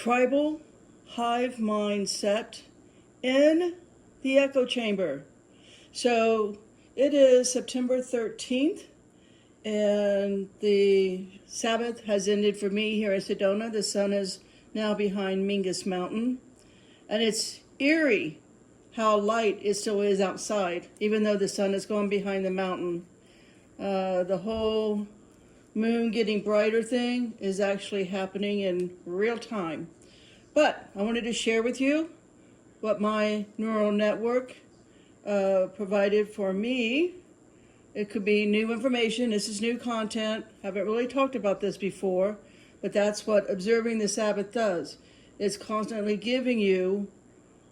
tribal hive mindset in the echo chamber. So it is September 13th, and the Sabbath has ended for me here in Sedona. The sun is now behind Mingus Mountain, and it's eerie how light it still is outside, even though the sun is going behind the mountain. The whole moon getting brighter thing is actually happening in real time. But I wanted to share with you what my neural network provided for me. It could be new information. This is new content. Haven't really talked about this before, but that's what observing the Sabbath does. It's constantly giving you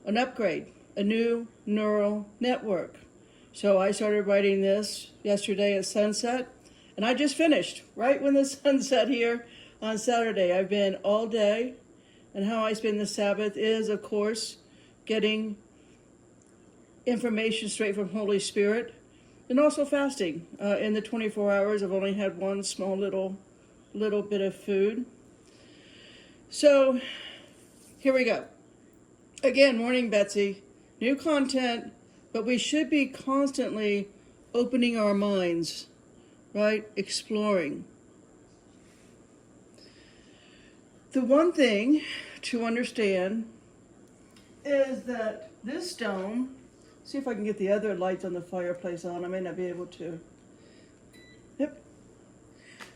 an upgrade, a new neural network. So I started writing this yesterday at sunset, and I just finished right when the sun set here on Saturday. I've been all day, and how I spend the Sabbath is, of course, getting information straight from Holy Spirit, and also fasting. In the 24 hours, I've only had one small little bit of food. So here we go. Again, morning, Betsy. New content, but we should be constantly opening our minds, right? Exploring. The one thing to understand is that this dome, see if I can get the other lights on the fireplace on. I may not be able to. Yep.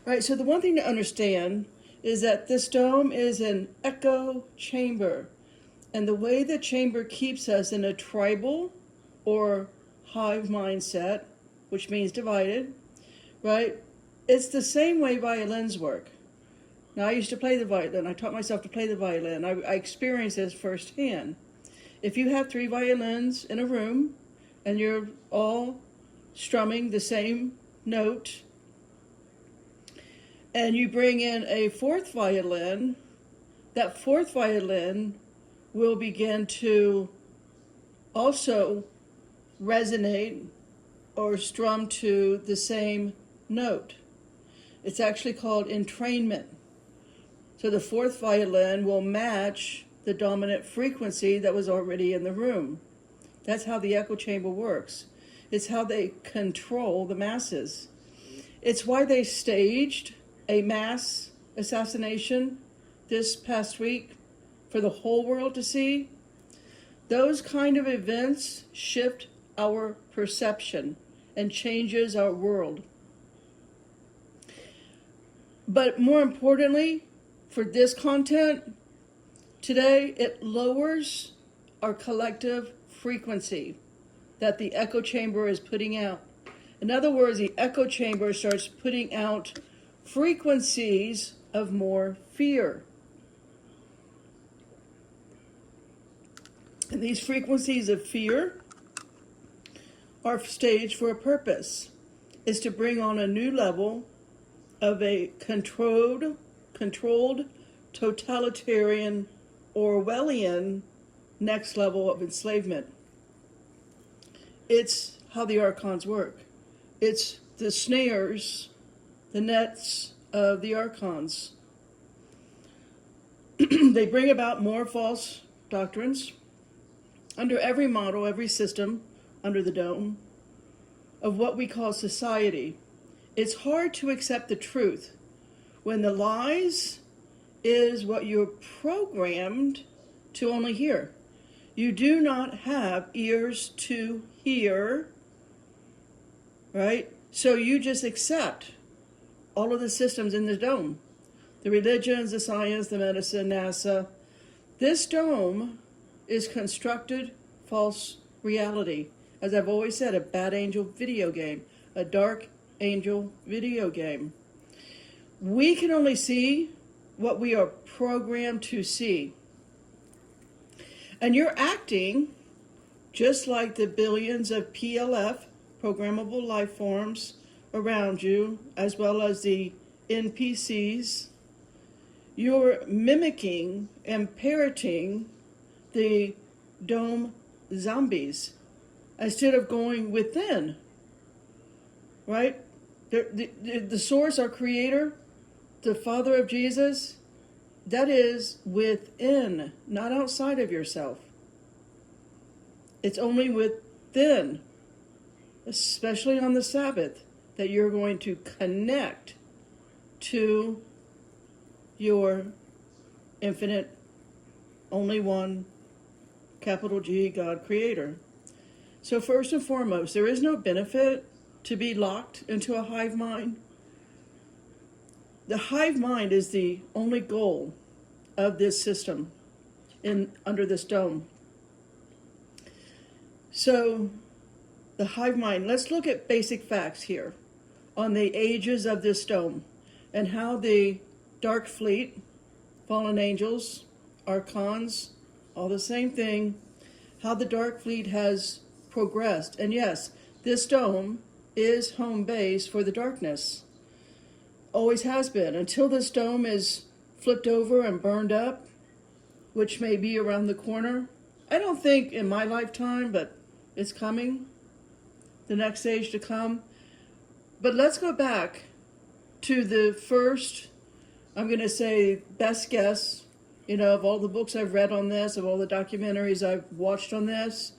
All right, so the one thing to understand is that this dome is an echo chamber. And the way the chamber keeps us in a tribal or hive mindset, which means divided, right? It's the same way violins work. Now, I used to play the violin. I taught myself to play the violin. I experienced this firsthand. If you have 3 violins in a room and you're all strumming the same note, and you bring in a 4th violin, that 4th violin will begin to also resonate or strum to the same note. It's actually called entrainment. So the 4th violin will match the dominant frequency that was already in the room. That's how the echo chamber works. It's how they control the masses. It's why they staged a mass assassination this past week for the whole world to see. Those kind of events shift our perception and changes our world. But more importantly, for this content today, it lowers our collective frequency that the echo chamber is putting out. In other words, the echo chamber starts putting out frequencies of more fear. And these frequencies of fear are staged for a purpose. It's to bring on a new level of a controlled, totalitarian, Orwellian next level of enslavement. It's how the archons work. It's the snares, the nets of the archons. They bring about more false doctrines under every model, every system under the dome of what we call society. It's hard to accept the truth when the lies is what you're programmed to only hear. You do not have ears to hear, right? So you just accept all of the systems in the dome. The religions, the science, the medicine, NASA. This dome is constructed false reality. As I've always said, a bad angel video game, a dark angel video game. We can only see what we are programmed to see. And you're acting just like the billions of PLF, programmable life forms, around you, as well as the NPCs. You're mimicking and parroting the dome zombies instead of going within, right? The source, our creator, the Father of Jesus, that is within, not outside of yourself. It's only within, especially on the Sabbath, that you're going to connect to your infinite, only one, capital G, God Creator. So first and foremost, there is no benefit to be locked into a hive mind. The hive mind is the only goal of this system under this dome. So the hive mind, let's look at basic facts here on the ages of this dome and how the dark fleet, fallen angels, archons, all the same thing, how the dark fleet has progressed. And yes, this dome is home base for the darkness. Always has been, until this dome is flipped over and burned up, which may be around the corner. I don't think in my lifetime, but it's coming, the next age to come. But let's go back to the first, I'm going to say, best guess, of all the books I've read on this, of all the documentaries I've watched on this,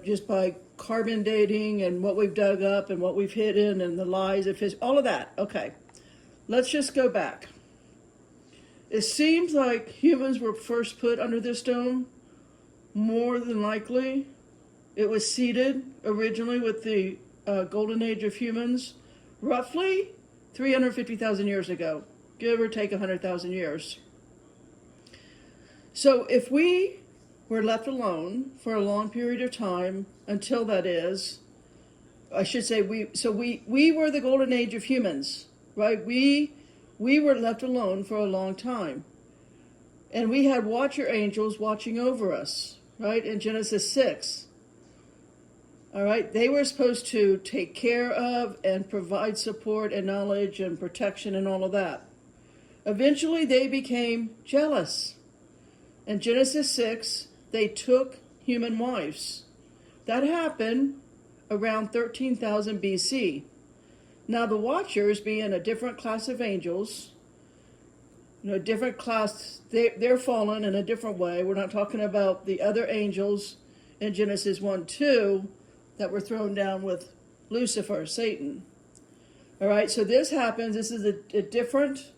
just by carbon dating and what we've dug up and what we've hidden and the lies of history, all of that. Okay, let's just go back. It seems like humans were first put under this dome. More than likely, it was seeded originally with the golden age of humans, roughly 350,000 years ago, give or take 100,000 years. So if we were left alone for a long period of time, until that is, I should say we were the golden age of humans, right? We were left alone for a long time. And we had watcher angels watching over us, right? In Genesis 6. All right, they were supposed to take care of and provide support and knowledge and protection and all of that. Eventually, they became jealous. In Genesis 6, they took human wives. That happened around 13,000 BC. Now, the watchers, being a different class of angels, different class, they're fallen in a different way. We're not talking about the other angels in Genesis 1-2 that were thrown down with Lucifer, Satan. All right, so this happens. This is a different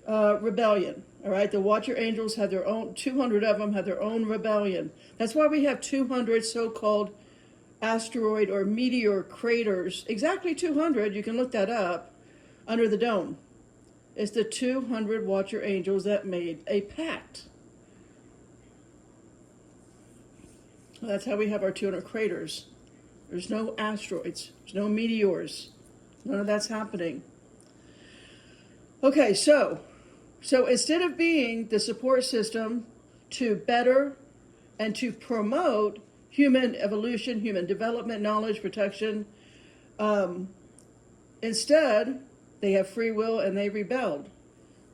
rebellion. All right, the watcher angels had their own, 200 of them had their own rebellion. That's why we have 200 so-called asteroid or meteor craters, exactly 200, you can look that up, under the dome. It's the 200 watcher angels that made a pact. That's how we have our 200 craters. There's no asteroids, there's no meteors, none of that's happening. Okay, so instead of being the support system to better and to promote human evolution, human development, knowledge, protection, instead, they have free will and they rebelled.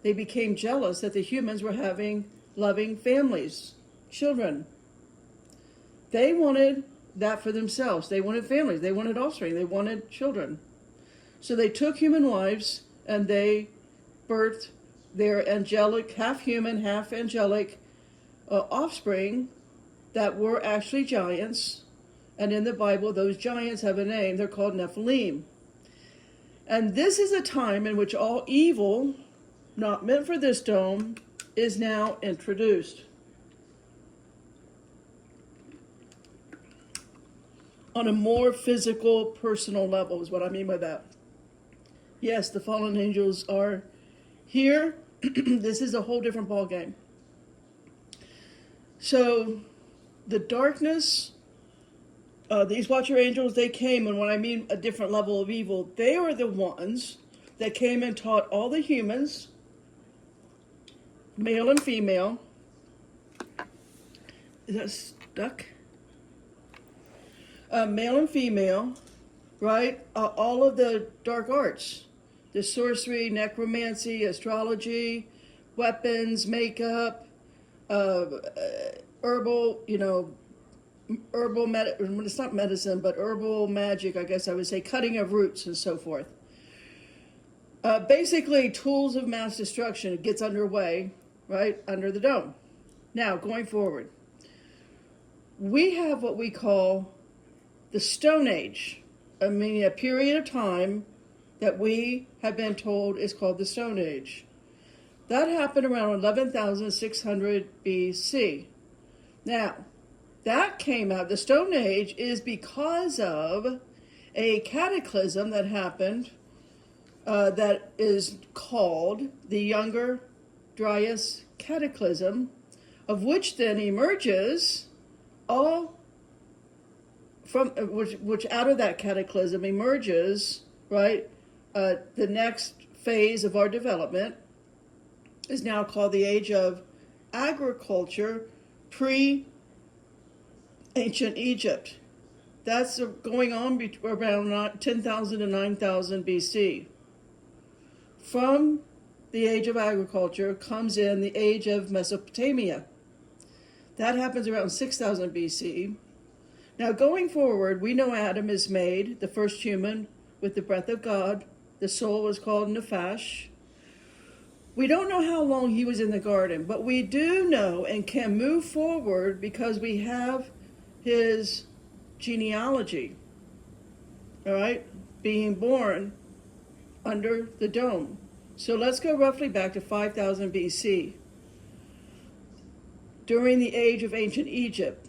They became jealous that the humans were having loving families, children. They wanted that for themselves. They wanted families. They wanted offspring. They wanted children. So they took human wives and they birthed their angelic, half human, half angelic offspring that were actually giants. And in the Bible, those giants have a name. They're called Nephilim. And this is a time in which all evil, not meant for this dome, is now introduced. On a more physical, personal level is what I mean by that. Yes, the fallen angels are here. This is a whole different ballgame. So the darkness, these watcher angels, they came, and when I mean a different level of evil, they are the ones that came and taught all the humans, male and female. Is that stuck? Male and female, right? All of the dark arts, the sorcery, necromancy, astrology, weapons, makeup, herbal, it's not medicine, but herbal magic, I guess I would say, cutting of roots and so forth. Basically, tools of mass destruction gets underway, right, under the dome. Now, going forward, we have what we call the Stone Age. I mean, a period of time that we have been told is called the Stone Age. That happened around 11,600 BC. Now, that came out, the Stone Age is because of a cataclysm that happened that is called the Younger Dryas Cataclysm, of which then emerges all from which out of that cataclysm emerges, right, the next phase of our development is now called the Age of Agriculture, pre-ancient Egypt. That's going on around 10,000 to 9,000 BC. From the Age of Agriculture comes in the Age of Mesopotamia. That happens around 6,000 BC. Now, going forward, we know Adam is made, the first human, with the breath of God. The soul was called Nephash. We don't know how long he was in the garden, but we do know and can move forward because we have his genealogy, all right, being born under the dome. So let's go roughly back to 5,000 BC. During the age of ancient Egypt,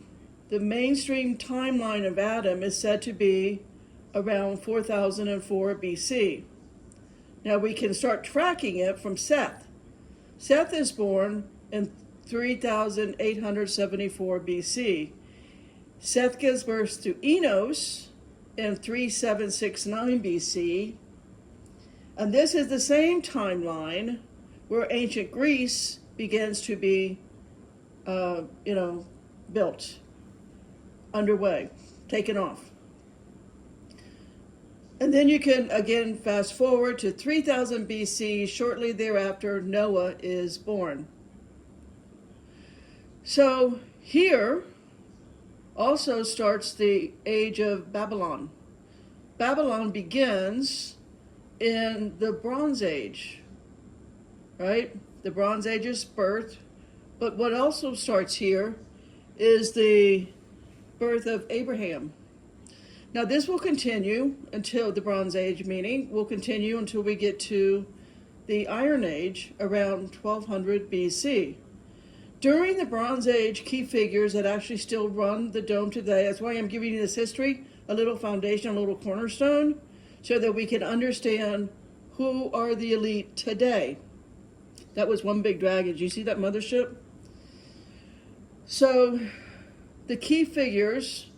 the mainstream timeline of Adam is said to be around 4004 BC. Now we can start tracking it from Seth. Seth is born in 3874 BC. Seth gives birth to Enos in 3769 BC. And this is the same timeline where ancient Greece begins to be, built, underway, taken off. And then you can, again, fast forward to 3000 BC. Shortly thereafter, Noah is born. So here also starts the age of Babylon. Babylon begins in the Bronze Age, right? The Bronze Age is birth. But what also starts here is the birth of Abraham. Now this will continue until the Bronze Age, meaning will continue until we get to the Iron Age around 1200 BC. During the Bronze Age, key figures that actually still run the dome today, that's why I'm giving you this history, a little foundation, a little cornerstone, so that we can understand who are the elite today. That was one big dragon. Did you see that mothership? So the key figures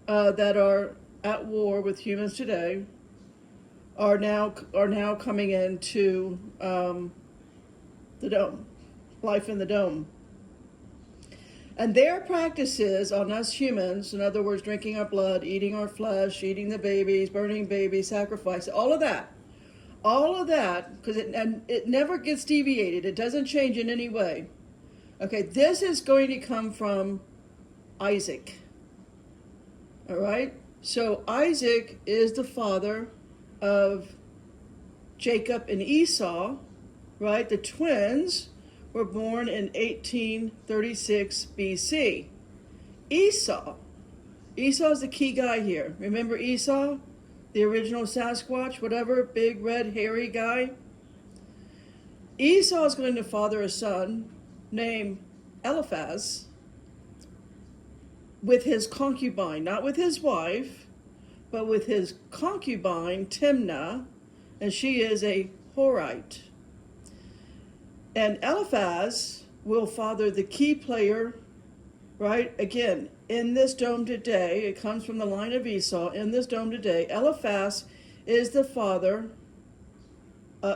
that are at war with humans today are now coming into the dome, life in the dome. And their practices on us humans, in other words, drinking our blood, eating our flesh, eating the babies, burning babies, sacrifice, all of that, because it never gets deviated. It doesn't change in any way. Okay, this is going to come from Isaac. All right? So Isaac is the father of Jacob and Esau, right? The twins were born in 1836 BC. Esau is the key guy here. Remember Esau? The original Sasquatch, whatever, big, red, hairy guy? Esau is going to father a son named Eliphaz with his concubine, not with his wife, but with his concubine, Timnah, and she is a Horite. And Eliphaz will father the key player, right? Again, in this dome today, it comes from the line of Esau. In this dome today, Eliphaz is the father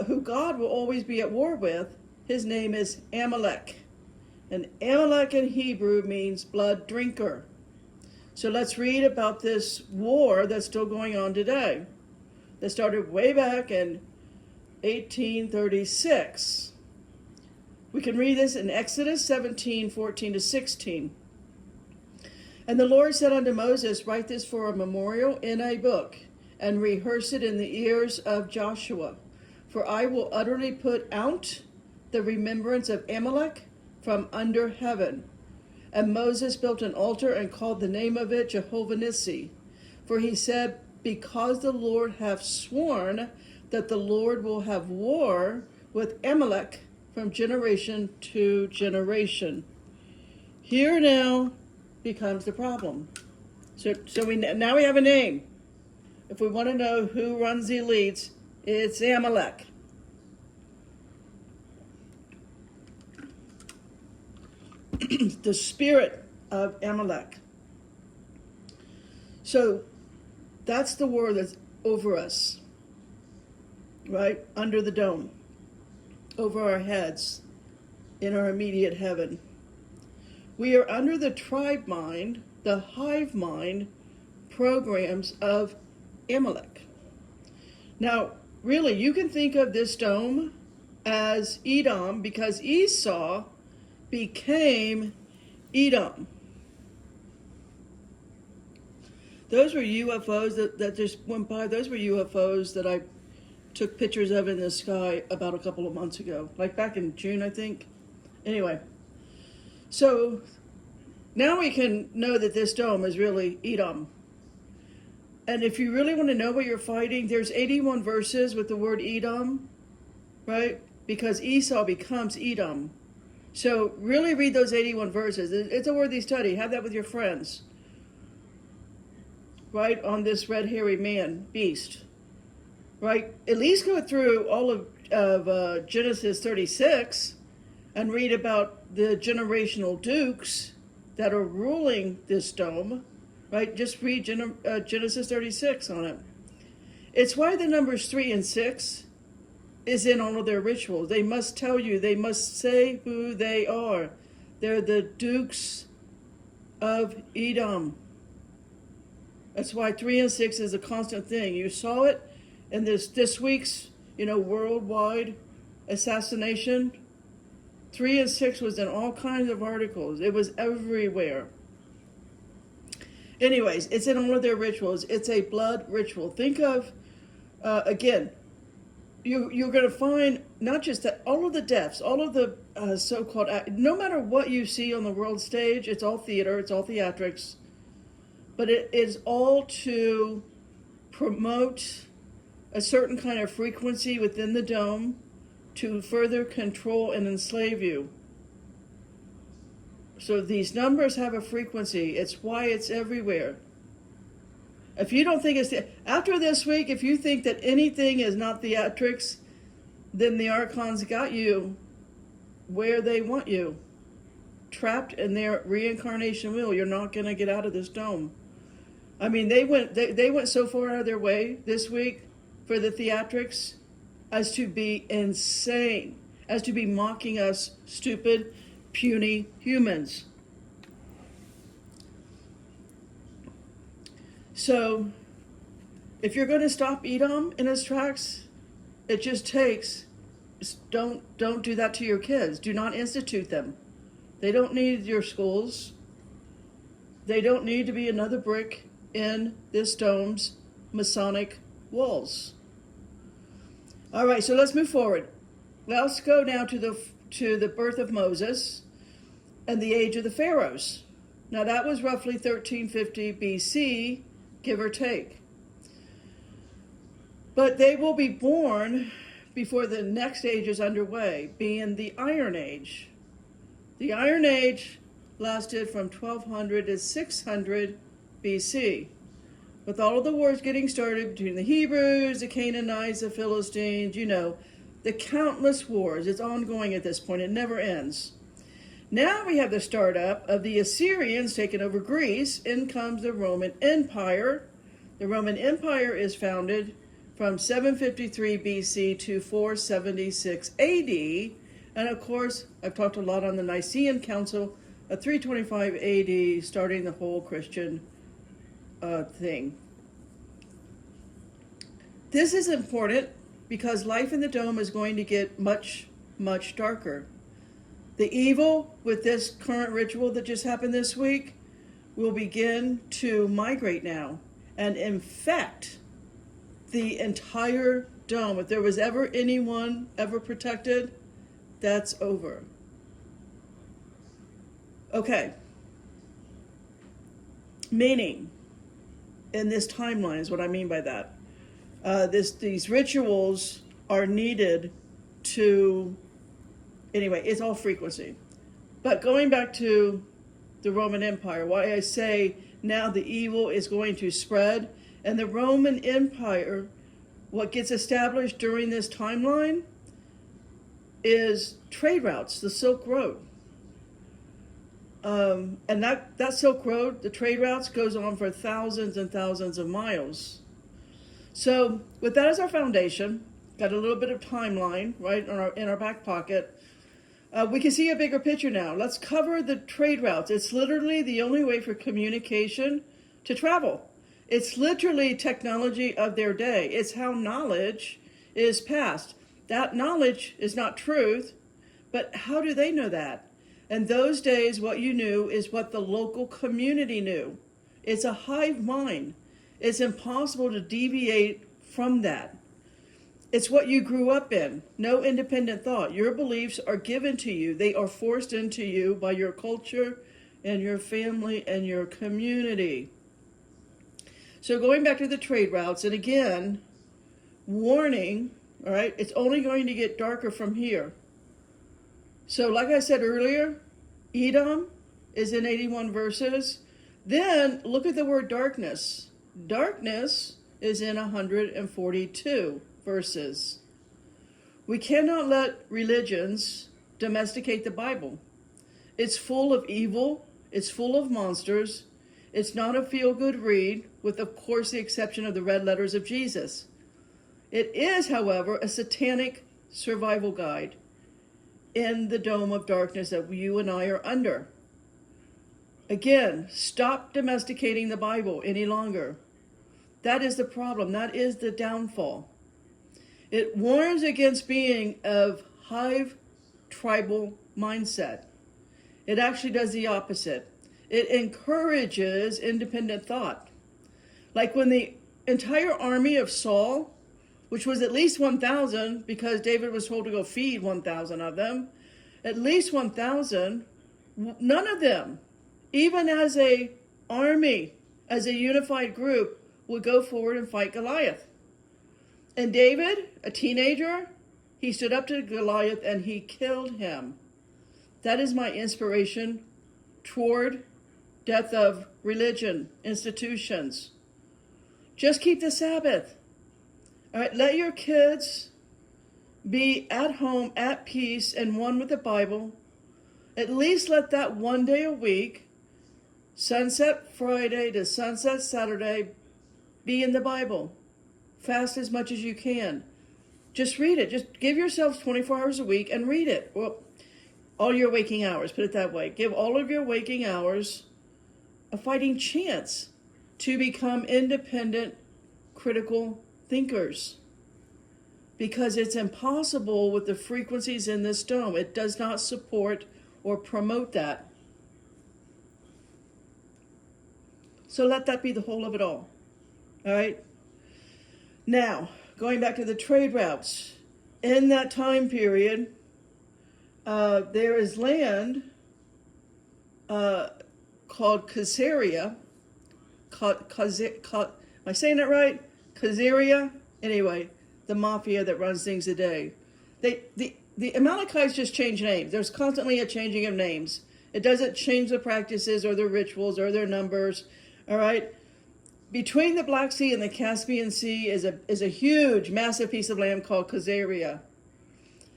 who God will always be at war with. His name is Amalek. And Amalek in Hebrew means blood drinker. So let's read about this war that's still going on today. That started way back in 1836. We can read this in Exodus 17:14-16. And the Lord said unto Moses, write this for a memorial in a book, and rehearse it in the ears of Joshua. For I will utterly put out the remembrance of Amalek from under heaven. And Moses built an altar and called the name of it Jehovah Nissi. For he said, because the Lord hath sworn that the Lord will have war with Amalek from generation to generation. Here now becomes the problem. So now we have a name. If we want to know who runs the elites, it's Amalek. The spirit of Amalek. So that's the war that's over us, right? Under the dome, over our heads, in our immediate heaven. We are under the tribe mind, the hive mind programs of Amalek. Now, really, you can think of this dome as Edom because Esau became Edom. Those were UFOs that just went by. Those were UFOs that I took pictures of in the sky about a couple of months ago, like back in June, I think. Anyway, so now we can know that this dome is really Edom. And if you really want to know what you're fighting, there's 81 verses with the word Edom, right? Because Esau becomes Edom. So really read those 81 verses. It's a worthy study. Have that with your friends. Right? On this red hairy man, beast. Right? At least go through all of Genesis 36 and read about the generational dukes that are ruling this dome. Right? Just read Genesis 36 on it. It's why the numbers 3 and 6 is in all of their rituals. They must tell you, they must say who they are. They're the dukes of Edom. That's why 3 and 6 is a constant thing. You saw it in this week's, worldwide assassination. 3 and 6 was in all kinds of articles. It was everywhere. Anyways, it's in all of their rituals. It's a blood ritual. Think of, again, you're going to find not just that all of the deaths, all of the so-called, no matter what you see on the world stage, it's all theater, it's all theatrics, but it is all to promote a certain kind of frequency within the dome to further control and enslave you. So these numbers have a frequency. It's why it's everywhere. If you don't think it's after this week, if you think that anything is not theatrics, then the archons got you where they want you, trapped in their reincarnation wheel. You're not going to get out of this dome. I mean, they went so far out of their way this week for the theatrics as to be insane, as to be mocking us stupid, puny humans. So, if you're going to stop Edom in its tracks, it just takes, don't do that to your kids. Do not institute them. They don't need your schools. They don't need to be another brick in this dome's Masonic walls. All right, so let's move forward. Let's go now to the birth of Moses and the age of the pharaohs. Now that was roughly 1350 BC, give or take. But they will be born before the next age is underway, being the Iron Age. The Iron Age lasted from 1200 to 600 BC, with all of the wars getting started between the Hebrews, the Canaanites, the Philistines, the countless wars. It's ongoing at this point. It never ends. Now we have the startup of the Assyrians taking over Greece. In comes the Roman Empire. The Roman Empire is founded from 753 BC to 476 AD. And of course, I've talked a lot on the Nicene Council of 325 AD, starting the whole Christian thing. This is important because life in the dome is going to get much, much darker. The evil with this current ritual that just happened this week will begin to migrate now and infect the entire dome. If there was ever anyone ever protected, that's over. Okay. Meaning, in this timeline is what I mean by that. These rituals are needed to, anyway, it's all frequency. But going back to the Roman Empire, why I say now the evil is going to spread, and the Roman Empire, what gets established during this timeline is trade routes, the Silk Road. And that Silk Road, the trade routes, goes on for thousands and thousands of miles. So with that as our foundation, got a little bit of timeline, right, in our back pocket. We can see a bigger picture now. Let's cover the trade routes. It's literally the only way for communication to travel. It's literally technology of their day. It's how knowledge is passed. That knowledge is not truth, but how do they know that? In those days, what you knew is what the local community knew. It's a hive mind. It's impossible to deviate from that. It's what you grew up in. No independent thought. Your beliefs are given to you. They are forced into you by your culture and your family and your community. So going back to the trade routes, and again, warning, all right, it's only going to get darker from here. So like I said earlier, Edom is in 81 verses. Then look at the word darkness. Darkness is in 142 verses. We cannot let religions domesticate the Bible. It's full of evil. It's full of monsters. It's not a feel-good read, with, of course, the exception of the red letters of Jesus. It is, however, a satanic survival guide in the dome of darkness that you and I are under. Again, stop domesticating the Bible any longer. That is the problem. That is the downfall. It warns against being of hive tribal mindset. It actually does the opposite. It encourages independent thought. Like when the entire army of Saul, which was at least 1,000, because David was told to go feed 1,000 of them, at least 1,000, none of them, even as a army, as a unified group, would go forward and fight Goliath. And David, a teenager, he stood up to Goliath and he killed him. That is my inspiration toward death of religion, institutions. Just keep the Sabbath. All right, let your kids be at home, at peace, and one with the Bible. At least let that one day a week, sunset Friday to sunset Saturday, be in the Bible. Fast as much as you can. Just read it. Just give yourselves 24 hours a week and read it. Well, all your waking hours, put it that way. Give all of your waking hours a fighting chance to become independent, critical thinkers. Because it's impossible with the frequencies in this dome. It does not support or promote that. So let that be the whole of it all. All right? Now, going back to the trade routes. In that time period, there is land called Caesarea. Am I saying that right? Caesarea? Anyway, the mafia that runs things today. The Amalekites just change names. There's constantly a changing of names. It doesn't change the practices or the rituals or their numbers. All right? Between the Black Sea and the Caspian Sea is a huge, massive piece of land called Caesarea.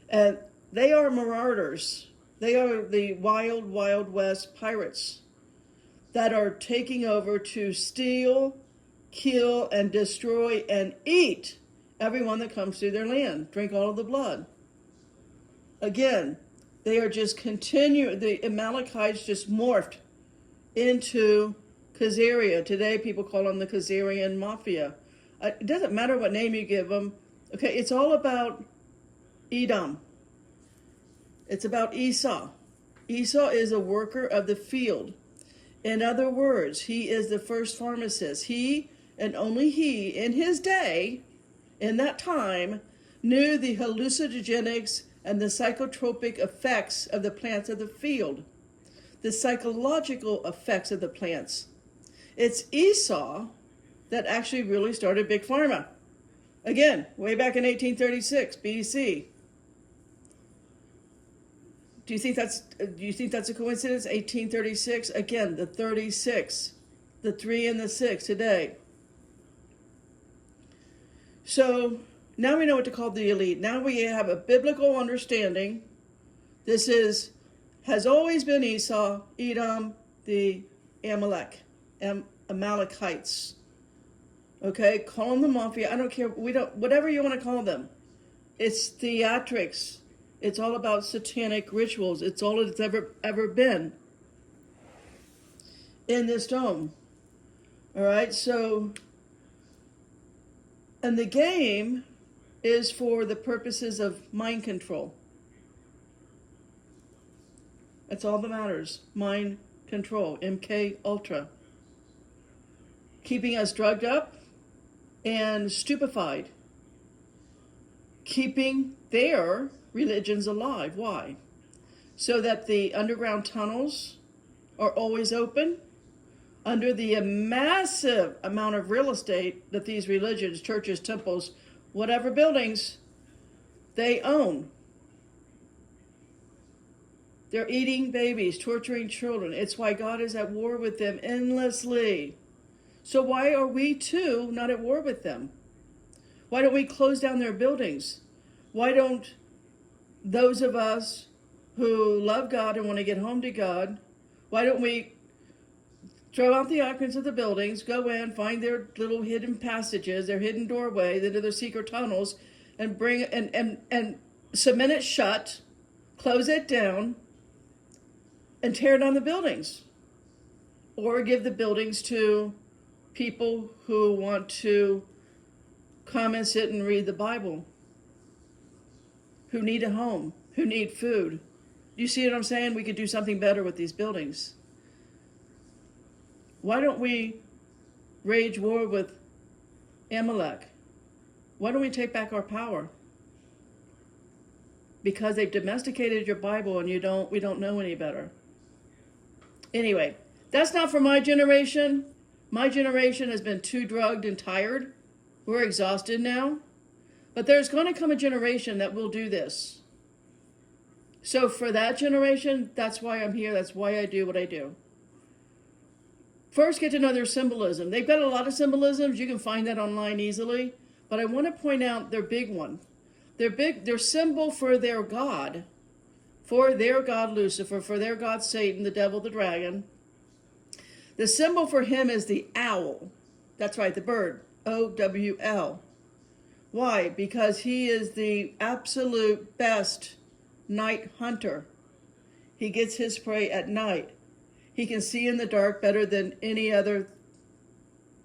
And they are marauders. They are the wild, wild west pirates that are taking over to steal, kill, and destroy and eat everyone that comes through their land. Drink all of the blood. Again, they are just the Amalekites just morphed into Caesarea. Today, people call them the Caesarean Mafia. It doesn't matter what name you give them. Okay, it's all about Edom. It's about Esau. Esau is a worker of the field. In other words, he is the first pharmacist. He, and only he, in his day, in that time knew the hallucinogenics and the psychotropic effects of the plants of the field, the psychological effects of the plants. It's Esau that actually really started Big Pharma. Again, way back in 1836 BC. Do you think that's a coincidence? 1836, again, the 36, the 3 and the 6 today. So now we know what to call the elite. Now we have a biblical understanding. This has always been Esau, Edom, the Amalekites. Okay, call them the mafia. I don't care. Whatever you want to call them. It's theatrics. It's all about satanic rituals. It's all it's ever been in this dome. All right, so, and the game is for the purposes of mind control. That's all that matters. Mind control, MK Ultra. Keeping us drugged up and stupefied. Keeping their religions alive. Why? So that the underground tunnels are always open under the massive amount of real estate that these religions, churches, temples, whatever buildings they own. They're eating babies, torturing children. It's why God is at war with them endlessly. So why are we too not at war with them? Why don't we close down their buildings? Why don't those of us who love God and want to get home to God, why don't we throw out the archons of the buildings, go in, find their little hidden passages, their hidden doorways into their secret tunnels, and bring and cement it shut, close it down, and tear down the buildings, or give the buildings to people who want to come and sit and read the Bible, who need a home, who need food. You see what I'm saying? We could do something better with these buildings. Why don't we wage war with Amalek? Why don't we take back our power? Because they've domesticated your Bible and we don't know any better. Anyway, that's not for my generation. My generation has been too drugged and tired. We're exhausted now. But there's going to come a generation that will do this. So for that generation, that's why I'm here. That's why I do what I do. First, get to know their symbolism. They've got a lot of symbolisms. You can find that online easily. But I want to point out their big one. Their symbol for their God Lucifer, for their God Satan, the devil, the dragon. The symbol for him is the owl. That's right, the bird. O-W-L. Why? Because he is the absolute best night hunter. He gets his prey at night. He can see in the dark better than any other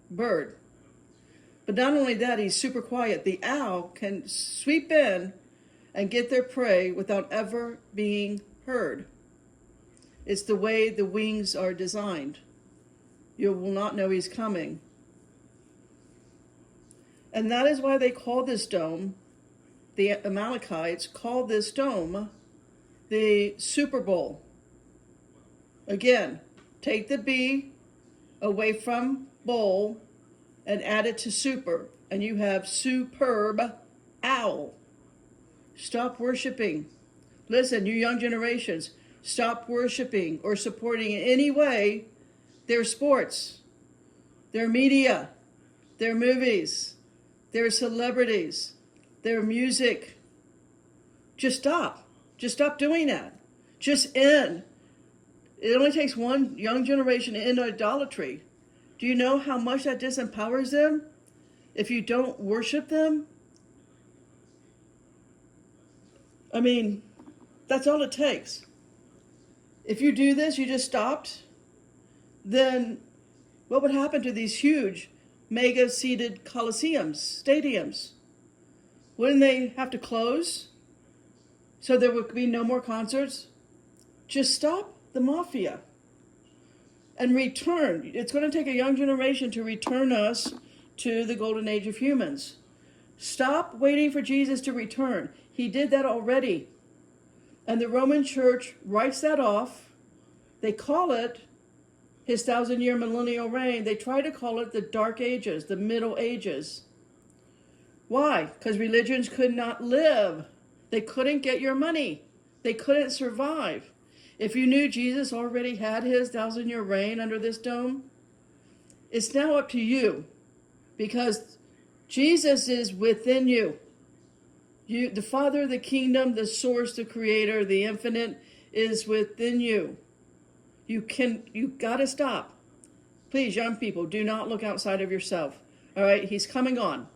bird. But not only that, he's super quiet. The owl can sweep in and get their prey without ever being heard. It's the way the wings are designed. You will not know he's coming. And that is why they call this dome, the Amalekites call this dome the Super Bowl. Again, take the B away from bowl and add it to super, and you have superb owl. Stop worshiping. Listen, you young generations, stop worshiping or supporting in any way their sports, their media, their movies, their celebrities, their music. Just stop. Just stop doing that. Just end. It only takes one young generation to end idolatry. Do you know how much that disempowers them if you don't worship them? I mean, that's all it takes. If you do this, you just stopped, then what would happen to these huge mega-seated coliseums, stadiums? Wouldn't they have to close so there would be no more concerts? Just stop the mafia and return. It's going to take a young generation to return us to the golden age of humans. Stop waiting for Jesus to return. He did that already. And the Roman Church writes that off. They call it his 1,000-year millennial reign. They try to call it the Dark Ages, the Middle Ages. Why? Because religions could not live. They couldn't get your money. They couldn't survive. If you knew Jesus already had his 1,000-year reign under this dome, it's now up to you, because Jesus is within you. The Father, the kingdom, the source, the creator, the infinite is within you. You got to stop. Please, young people, do not look outside of yourself. All right, he's coming on.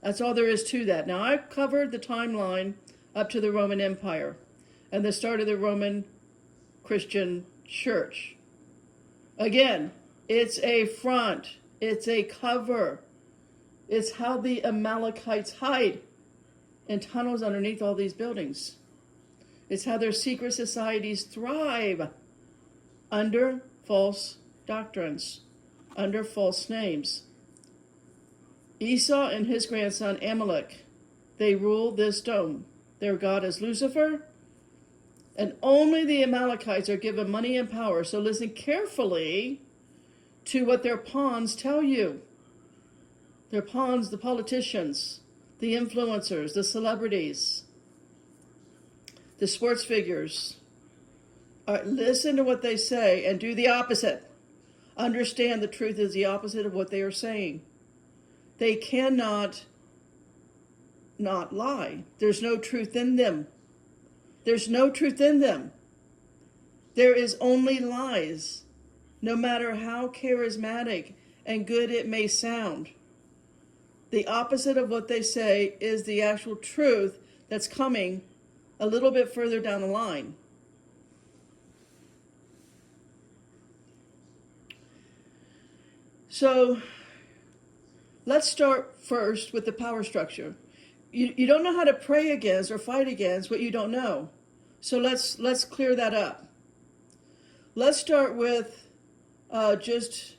That's all there is to that. Now, I've covered the timeline up to the Roman Empire and the start of the Roman Christian Church. Again, it's a front. It's a cover. It's how the Amalekites hide in tunnels underneath all these buildings. It's how their secret societies thrive under false doctrines, under false names. Esau and his grandson Amalek, they rule this dome. Their god is Lucifer, and only the Amalekites are given money and power. So listen carefully to what their pawns tell you. Their pawns, the politicians, the influencers, the celebrities, the sports figures. Listen to what they say and do the opposite. Understand the truth is the opposite of what they are saying. They cannot not lie. There's no truth in them. There's no truth in them. There is only lies, no matter how charismatic and good it may sound. The opposite of what they say is the actual truth that's coming a little bit further down the line. So let's start first with the power structure. You don't know how to pray against or fight against what you don't know. So let's clear that up. Let's start with just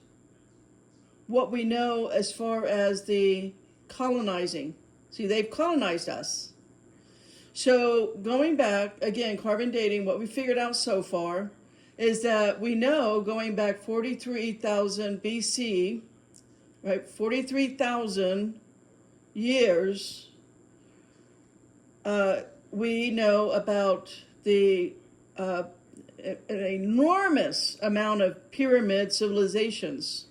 what we know as far as the colonizing. See, they've colonized us. So going back, again, carbon dating, what we figured out so far is that we know going back 43,000 BC, right, 43,000 years, we know about an enormous amount of pyramid civilizations.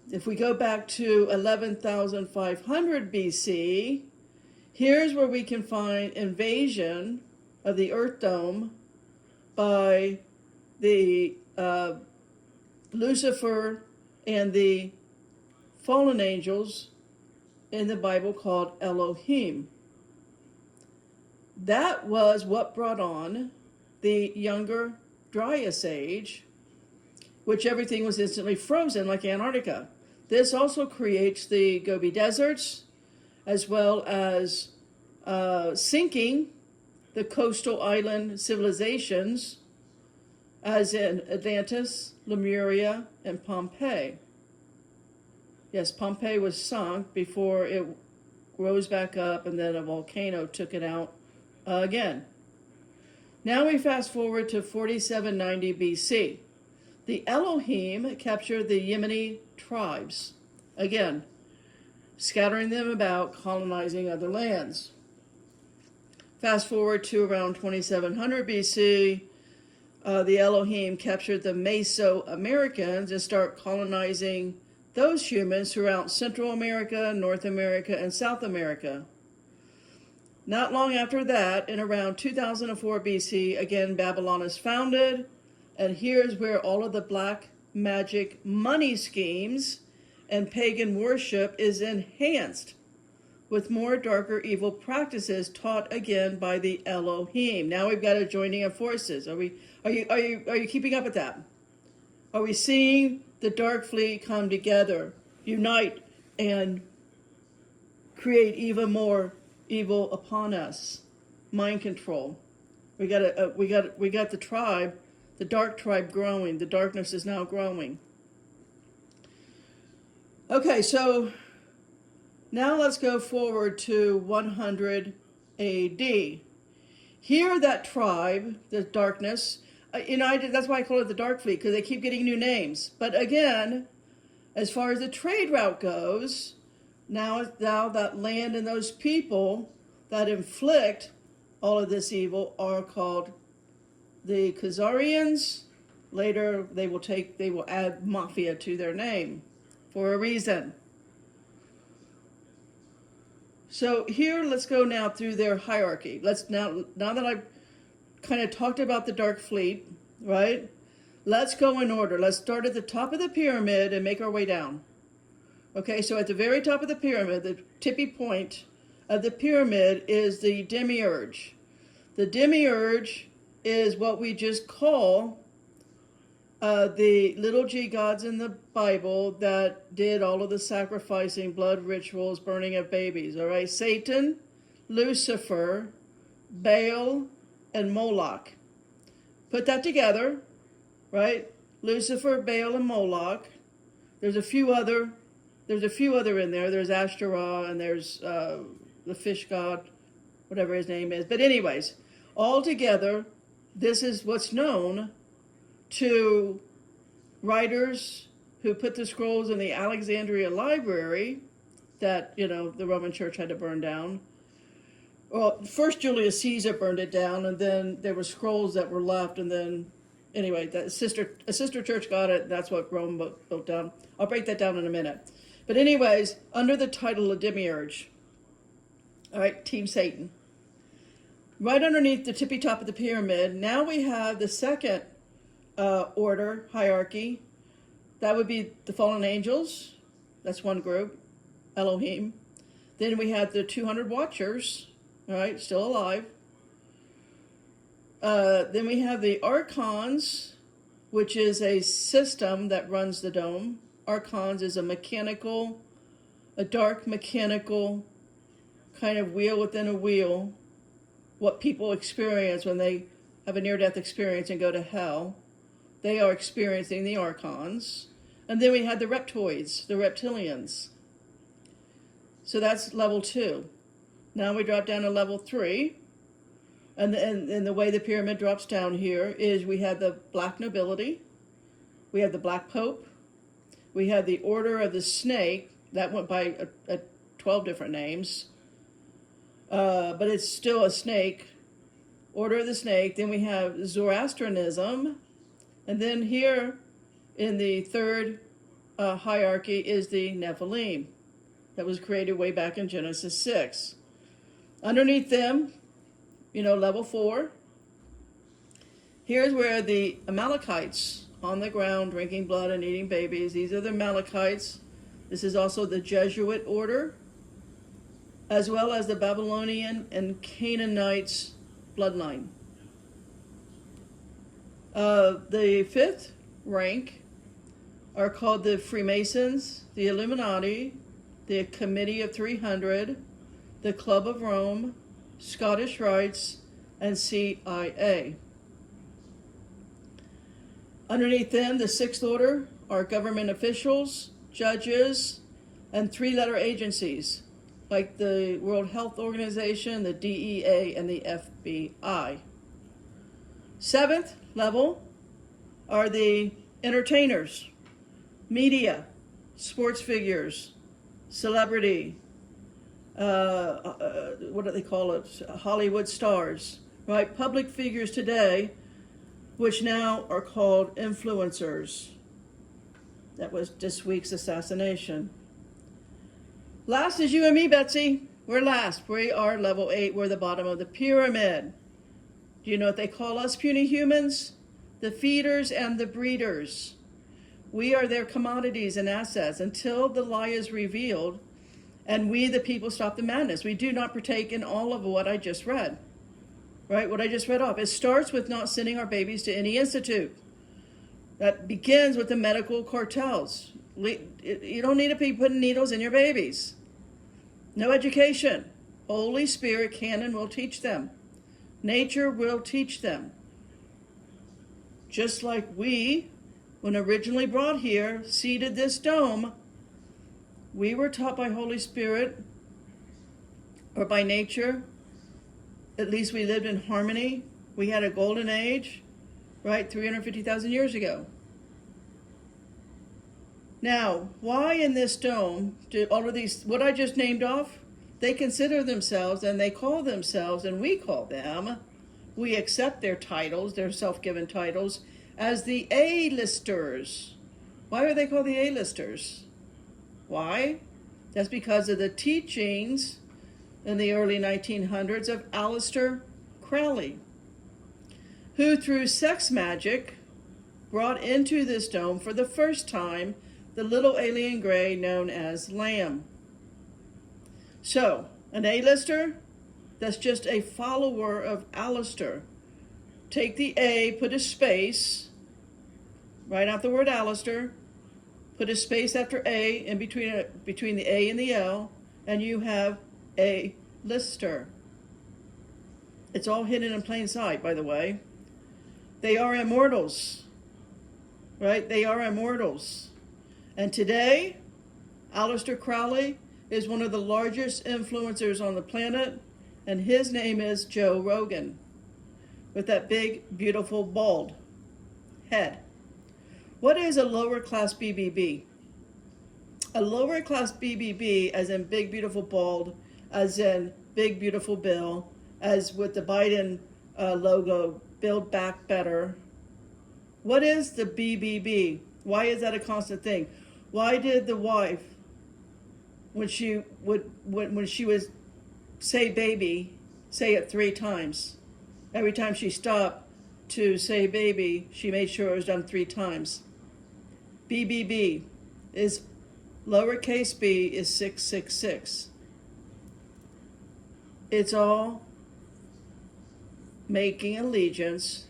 If we go back to 11,500 BC, here's where we can find invasion of the Earth Dome by the Lucifer and the fallen angels in the Bible called Elohim. That was what brought on the Younger Dryas Age, which everything was instantly frozen like Antarctica. This also creates the Gobi Deserts, as well as sinking the coastal island civilizations, as in Atlantis, Lemuria, and Pompeii. Yes, Pompeii was sunk before it rose back up, and then a volcano took it out again. Now we fast forward to 4790 BC. The Elohim captured the Yemeni tribes, again, scattering them about, colonizing other lands. Fast forward to around 2700 BC, the Elohim captured the Mesoamericans and start colonizing those humans throughout Central America, North America, and South America. Not long after that, in around 2004 BC, again, Babylon is founded, and here's where all of the black magic money schemes and pagan worship is enhanced with more darker evil practices taught again by the Elohim. Now we've got a joining of forces. Are you keeping up with that? Are we seeing the dark fleet come together, unite, and create even more evil upon us? Mind control. We got the tribe, the dark tribe growing. The darkness is now growing. Okay, so Now let's go forward to 100 AD. Here, that tribe, the darkness, that's why I call it the Dark Fleet, because they keep getting new names. But again, as far as the trade route goes, now that land and those people that inflict all of this evil are called the Khazarians. Later, they will add mafia to their name for a reason. So here, let's go now through their hierarchy. Now that I've kind of talked about the Dark Fleet, right? Let's go in order. Let's start at the top of the pyramid and make our way down. Okay, so at the very top of the pyramid, the tippy point of the pyramid is the demiurge. The demiurge is what we just call the little g gods in the Bible that did all of the sacrificing, blood rituals, burning of babies. All right, Satan, Lucifer, Baal, and Moloch. Put that together, right? Lucifer, Baal, and Moloch. There's a few other in there. There's Ashtoreth, and there's the fish god, whatever his name is. But anyways, all together, this is what's known to writers who put the scrolls in the Alexandria library that, the Roman Church had to burn down. Well, first Julius Caesar burned it down, and then there were scrolls that were left, and then, anyway, a sister church got it. That's what Rome built down. I'll break that down in a minute. But anyways, under the title of Demiurge, all right, Team Satan. Right underneath the tippy top of the pyramid, now we have the second order, hierarchy. That would be the fallen angels. That's one group, Elohim. Then we have the 200 watchers, all right, still alive. Then we have the archons, which is a system that runs the dome. Archons is a dark mechanical kind of wheel within a wheel, what people experience when they have a near-death experience and go to hell. They are experiencing the archons. And then we had the reptoids, the reptilians. So that's level 2. Now we drop down to level 3. And the way the pyramid drops down here is we have the black nobility. We have the black pope. We have the order of the snake. That went by 12 different names. But it's still a snake. Order of the snake. Then we have Zoroastrianism. And then here in the third hierarchy is the Nephilim that was created way back in Genesis 6. Underneath them, level 4. Here's where the Amalekites on the ground drinking blood and eating babies. These are the Amalekites. This is also the Jesuit order, as well as the Babylonian and Canaanites bloodline. The fifth rank are called the Freemasons, the Illuminati, the Committee of 300, the Club of Rome, Scottish Rites, and CIA. Underneath them, the sixth order are government officials, judges, and 3-letter agencies like the World Health Organization, the DEA, and the FBI. Seventh level are the entertainers, media, sports figures, celebrity, what do they call it? Hollywood stars, right? Public figures today, which now are called influencers. That was this week's assassination. Last is you and me, Betsy. We're last. We are level 8. We're the bottom of the pyramid. Do you know what they call us, puny humans? The feeders and the breeders. We are their commodities and assets until the lie is revealed, and we, the people, stop the madness. We do not partake in all of what I just read, right? What I just read off. It starts with not sending our babies to any institute. That begins with the medical cartels. You don't need to be putting needles in your babies. No education. Holy Spirit can and will teach them. Nature will teach them. Just like we, when originally brought here, seeded this dome we were taught by Holy Spirit or by nature. At least we lived in harmony. We had a golden age, right? 350,000 years ago. Now, why in this dome do all of these, what I just named off, they consider themselves and they call themselves, and we call them, we accept their titles, their self-given titles, as the A-listers. Why are they called the A-listers? Why? That's because of the teachings in the early 1900s of Aleister Crowley, who through sex magic brought into this dome for the first time the little alien gray known as Lamb. So, an A-lister, that's just a follower of Aleister. Take the A, put a space, write out the word Aleister, put a space after A in between the A and the L, and you have A-lister. It's all hidden in plain sight, by the way. They are immortals, right? They are immortals. And today, Aleister Crowley is one of the largest influencers on the planet, and his name is Joe Rogan, with that big, beautiful, bald head. What is a lower class BBB? A lower class BBB, as in big, beautiful, bald, as in big, beautiful Bill, as with the Biden logo, Build Back Better. What is the BBB? Why is that a constant thing? Why did the wife, when she would say baby, say it 3 times? Every time she stopped to say baby, she made sure it was done 3 times. BBB is lowercase b is 666. It's all making allegiance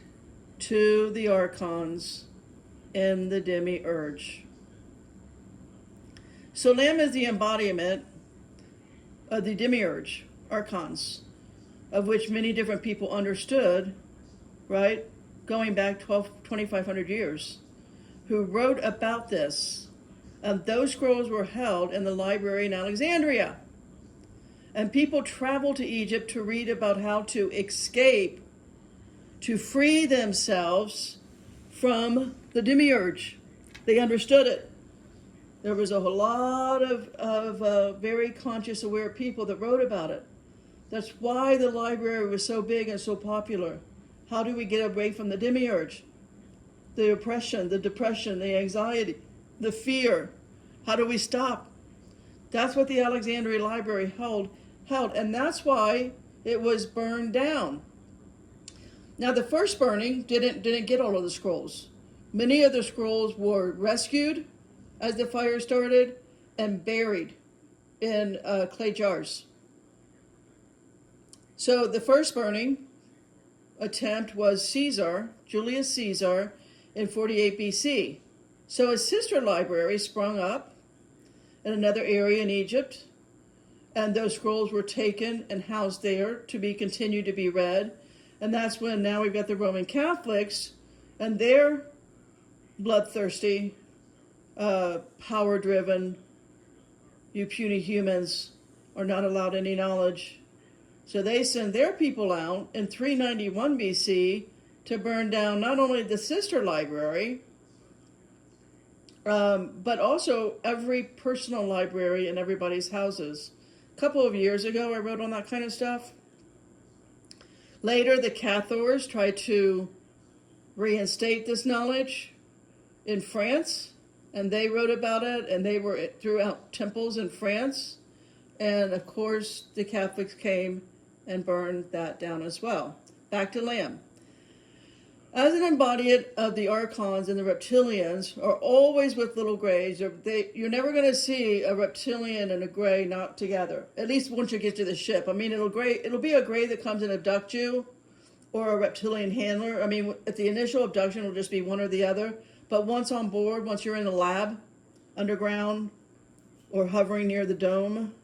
to the archons in the demiurge. So Lamb is the embodiment of the demiurge, archons, of which many different people understood, right, going back 2,500 years, who wrote about this. And those scrolls were held in the library in Alexandria. And people traveled to Egypt to read about how to escape, to free themselves from the demiurge. They understood it. There was a whole lot of very conscious, aware people that wrote about it. That's why the library was so big and so popular. How do we get away from the demiurge? The oppression, the depression, the anxiety, the fear. How do we stop? That's what the Alexandria Library held, and that's why it was burned down. Now, the first burning didn't get all of the scrolls. Many of the scrolls were rescued as the fire started and buried in clay jars. So the first burning attempt was Julius Caesar, in 48 BC. So a sister library sprung up in another area in Egypt, and those scrolls were taken and housed there to be continued to be read. And that's when now we've got the Roman Catholics, and they're bloodthirsty, power-driven. You puny humans are not allowed any knowledge. So they send their people out in 391 BC to burn down not only the sister library, but also every personal library in everybody's houses. A couple of years ago, I wrote on that kind of stuff. Later, the Cathars tried to reinstate this knowledge in France, and they wrote about it, and they were throughout temples in France. And of course, the Catholics came and burned that down as well. Back to Lamb. As an embodiment of the archons and the reptilians are always with little grays. You're never going to see a reptilian and a gray not together. At least once you get to the ship. I mean, it'll be a gray that comes and abduct you, or a reptilian handler. I mean, at the initial abduction, it'll just be one or the other. But once on board, once you're in the lab, underground, or hovering near the dome,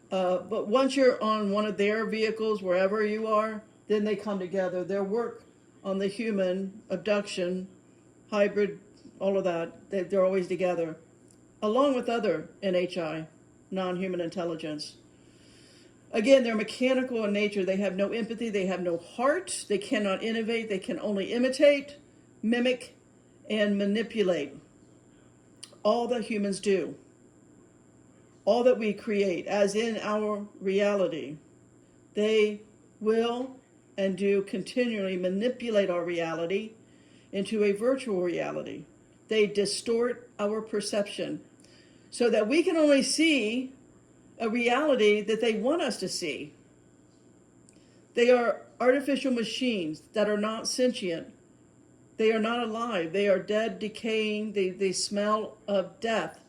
but once you're on one of their vehicles, wherever you are, then they come together. Their work on the human abduction, hybrid, all of that, they're always together. along with other NHI, non-human intelligence. Again, they're mechanical in nature. They have no empathy. They have no heart. They cannot innovate. They can only imitate, mimic, and manipulate. All that humans do. All that we create, as in our reality. They will and do continually manipulate our reality into a virtual reality. They distort our perception so that we can only see a reality that they want us to see. They are artificial machines that are not sentient. They are not alive. They are dead, decaying. They smell of death.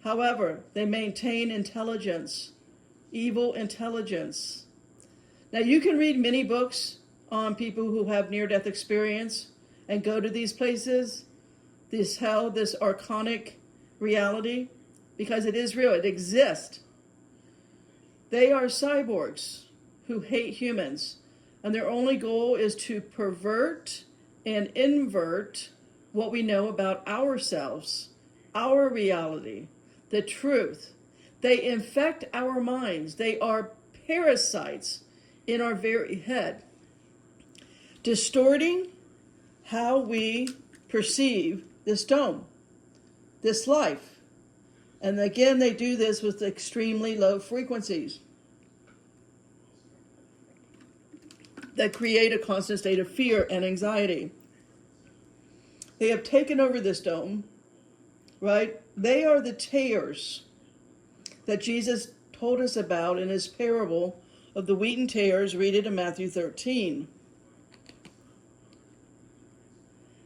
However, they maintain intelligence, evil intelligence. Now, you can read many books on people who have near-death experience and go to these places, this hell, this archonic reality, because it is real. It exists. They are cyborgs who hate humans, and their only goal is to pervert and invert what we know about ourselves, our reality, the truth. They infect our minds. They are parasites in our very head, distorting how we perceive this dome, this life. And again, they do this with extremely low frequencies that create a constant state of fear and anxiety. They have taken over this dome, right? They are the tares that Jesus told us about in his parable of the wheat and tares. Read it in Matthew 13.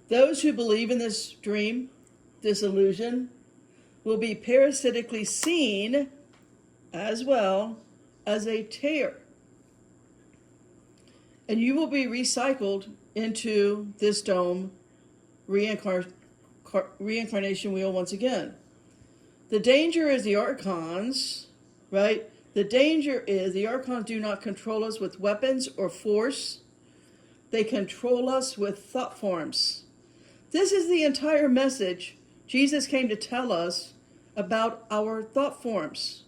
Those who believe in this dream, this illusion, will be parasitically seen as well as a tare. And you will be recycled into this dome reincarnation wheel once again. The danger is the archons, right? The danger is the archons do not control us with weapons or force. They control us with thought forms. This is the entire message Jesus came to tell us about our thought forms.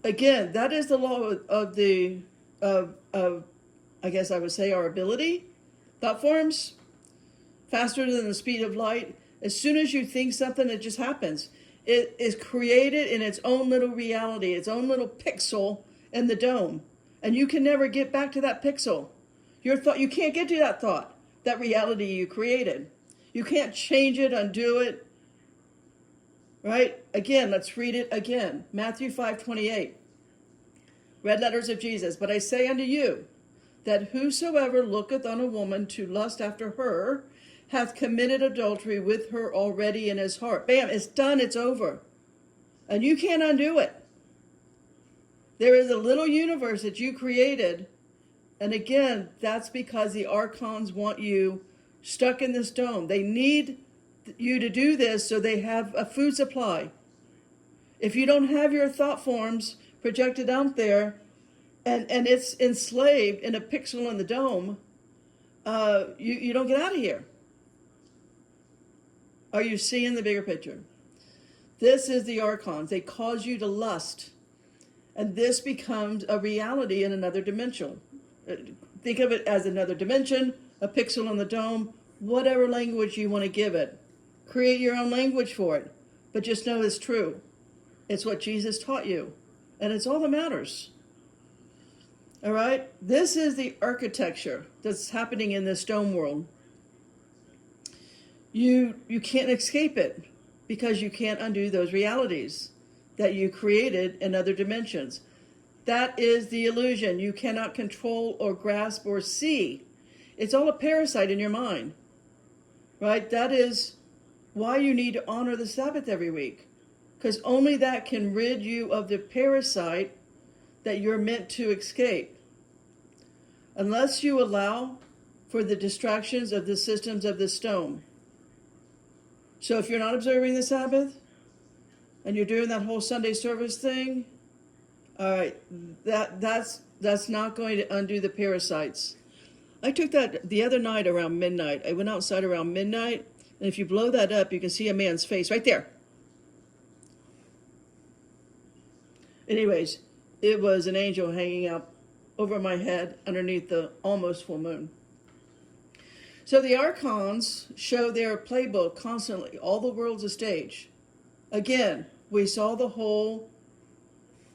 Again, that is the law of I guess I would say our ability. Thought forms, faster than the speed of light. As soon as you think something, it just happens. It is created in its own little reality, its own little pixel in the dome. And you can never get back to that pixel. Your thought, you can't get to that thought, that reality you created. You can't change it, undo it. Right? Again, let's read it again. Matthew 5:28. Red letters of Jesus. But I say unto you, that whosoever looketh on a woman to lust after her hath committed adultery with her already in his heart. Bam, it's done, it's over. And you can't undo it. There is a little universe that you created. And again, that's because the archons want you stuck in this dome. They need you to do this so they have a food supply. If you don't have your thought forms projected out there, and it's enslaved in a pixel in the dome, you don't get out of here. Are you seeing the bigger picture? This is the archons. They cause you to lust. And this becomes a reality in another dimension. Think of it as another dimension, a pixel in the dome, whatever language you want to give it. Create your own language for it. But just know it's true. It's what Jesus taught you. And it's all that matters. All right? This is the architecture that's happening in this dome world. You can't escape it because you can't undo those realities that you created in other dimensions. That is the illusion. You cannot control or grasp or see. It's all a parasite in your mind. Right? That is why you need to honor the Sabbath every week. Because only that can rid you of the parasite that you're meant to escape. Unless you allow for the distractions of the systems of this dome. So if you're not observing the Sabbath, and you're doing that whole Sunday service thing, all right, that's not going to undo the parasites. I took that the other night around midnight. I went outside around midnight, and if you blow that up, you can see a man's face right there. Anyways, it was an angel hanging out over my head underneath the almost full moon. So the archons show their playbook constantly. All the world's a stage. Again, we saw the whole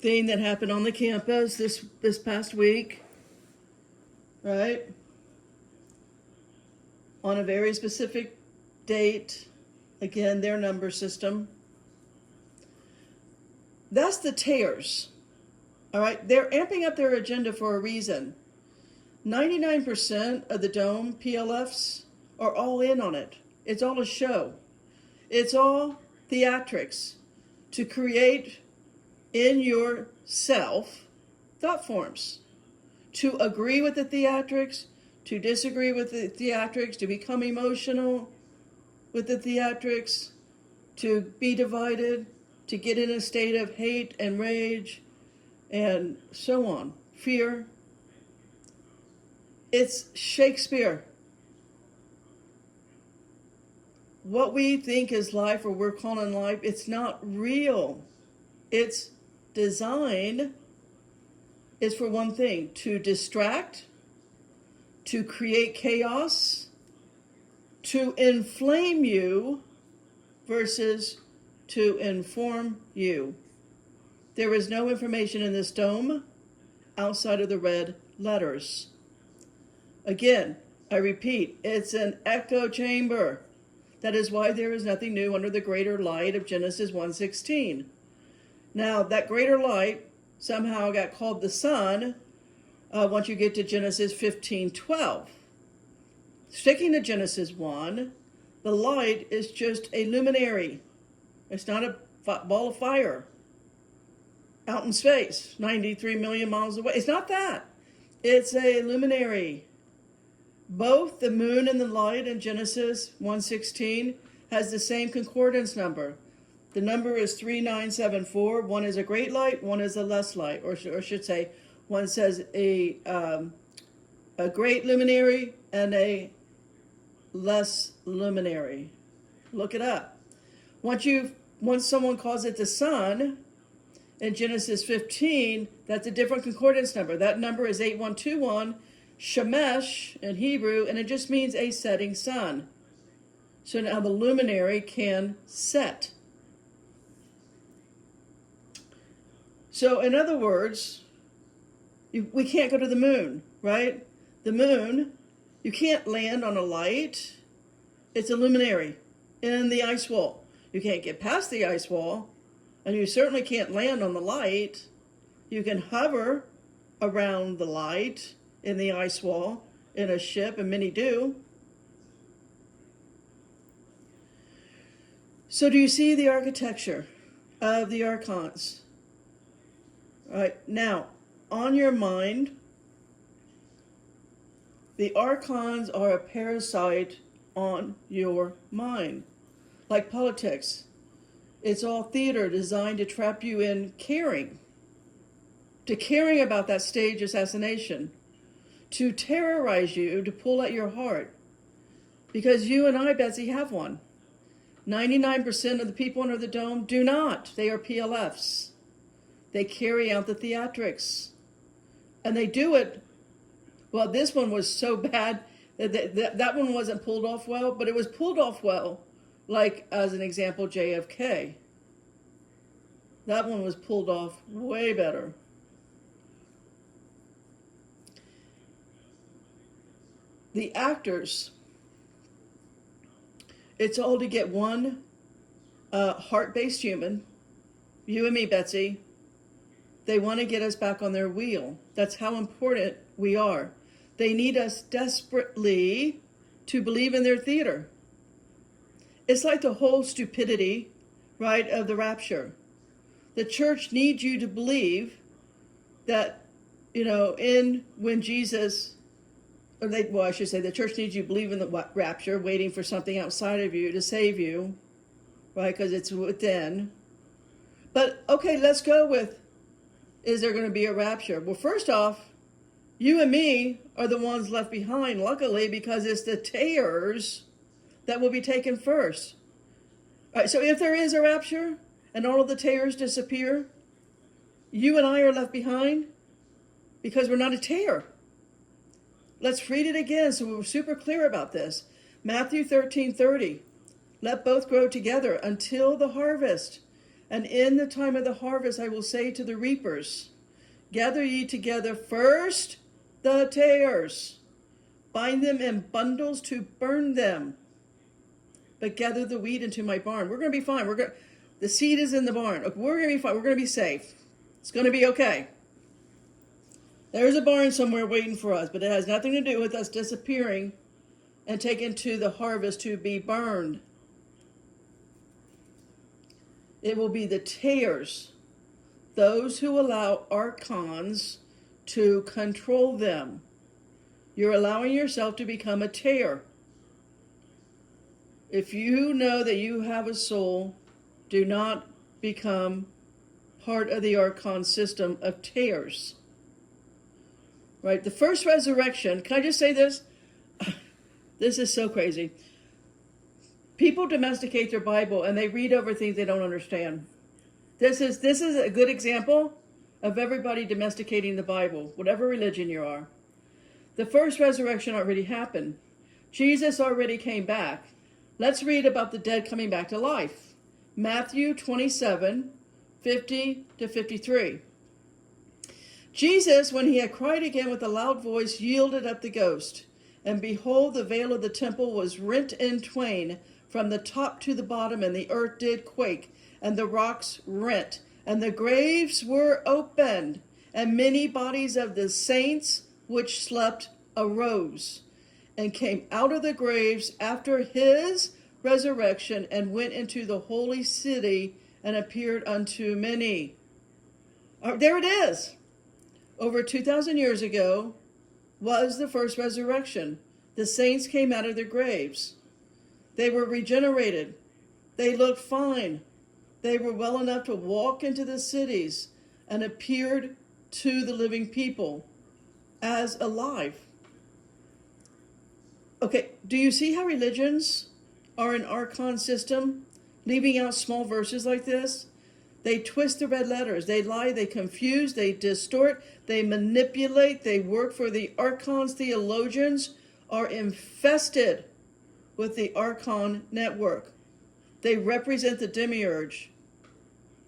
thing that happened on the campus this past week, right? On a very specific date. Again, their number system. That's the tears. All right, they're amping up their agenda for a reason. 99% of the Dome PLFs are all in on it. It's all a show. It's all theatrics to create in yourself thought forms. To agree with the theatrics, to disagree with the theatrics, to become emotional with the theatrics, to be divided, to get in a state of hate and rage, and so on. Fear. It's Shakespeare. What we think is life, or we're calling life, it's not real. Its design is for one thing: to distract, to create chaos, to inflame you, versus to inform you. There is no information in this dome outside of the red letters. Again, I repeat, it's an echo chamber. That is why there is nothing new under the greater light of Genesis 1:16. Now, that greater light somehow got called the sun once you get to Genesis 15:12. Sticking to Genesis 1, the light is just a luminary. It's not a ball of fire out in space, 93 million miles away. It's not that. It's a luminary. Both the moon and the light in Genesis 1:16 has the same concordance number. The number is 3974. One is a great light, one is a less light, or should say, one says a great luminary and a less luminary. Look it up. Once someone calls it the sun in Genesis 15, that's a different concordance number. That number is 8121, Shemesh in Hebrew, and it just means a setting sun. So now the luminary can set. So in other words, we can't go to the moon, right? The moon, you can't land on a light. It's a luminary in the ice wall. You can't get past the ice wall, and you certainly can't land on the light. You can hover around the light in the ice wall in a ship, and many do. So do you see the architecture of the archons? All right, now, on your mind, the archons are a parasite on your mind. Like politics, it's all theater designed to trap you in caring about that stage assassination, to terrorize you, to pull at your heart. Because you and I, Betsy, have one. 99% of the people under the dome do not. They are PLFs. They carry out the theatrics. And they do it. Well, this one was so bad that one wasn't pulled off well, but it was pulled off well. Like, as an example, JFK. That one was pulled off way better. The actors, it's all to get one heart-based human, you and me, Betsy. They want to get us back on their wheel. That's how important we are. They need us desperately to believe in their theater. It's like the whole stupidity, right, of the rapture. The church needs you to believe that, when Jesus, I should say the church needs you to believe in the rapture, waiting for something outside of you to save you, right, because it's within. But, okay, let's go with, is there going to be a rapture? Well, first off, you and me are the ones left behind, luckily, because it's the tares that will be taken first. All right, so if there is a rapture and all of the tares disappear, you and I are left behind because we're not a tear. Let's read it again so we're super clear about this. Matthew 13:30. Let both grow together until the harvest. And in the time of the harvest I will say to the reapers, gather ye together first the tares, bind them in bundles to burn them, but gather the wheat into my barn. We're going to be fine. The seed is in the barn. We're going to be fine. We're going to be safe. It's going to be okay. There's a barn somewhere waiting for us, but it has nothing to do with us disappearing and taken to the harvest to be burned. It will be the tares, those who allow archons to control them. You're allowing yourself to become a tare. If you know that you have a soul, do not become part of the archon system of tares. Right? The first resurrection, can I just say this? This is so crazy. People domesticate their Bible and they read over things they don't understand. This is a good example of everybody domesticating the Bible, whatever religion you are. The first resurrection already happened. Jesus already came back. Let's read about the dead coming back to life. Matthew 27:50-53. Jesus, when he had cried again with a loud voice, yielded up the ghost. And behold, the veil of the temple was rent in twain from the top to the bottom, and the earth did quake, and the rocks rent, and the graves were opened, and many bodies of the saints which slept arose, and came out of the graves after his resurrection, and went into the holy city, and appeared unto many. There it is. Over 2,000 years ago was the first resurrection. The saints came out of their graves. They were regenerated. They looked fine. They were well enough to walk into the cities and appeared to the living people as alive. Okay, do you see how religions are an archon system, leaving out small verses like this? They twist the red letters. They lie, they confuse, they distort, they manipulate, they work for the archons. Theologians are infested with the archon network. They represent the demiurge.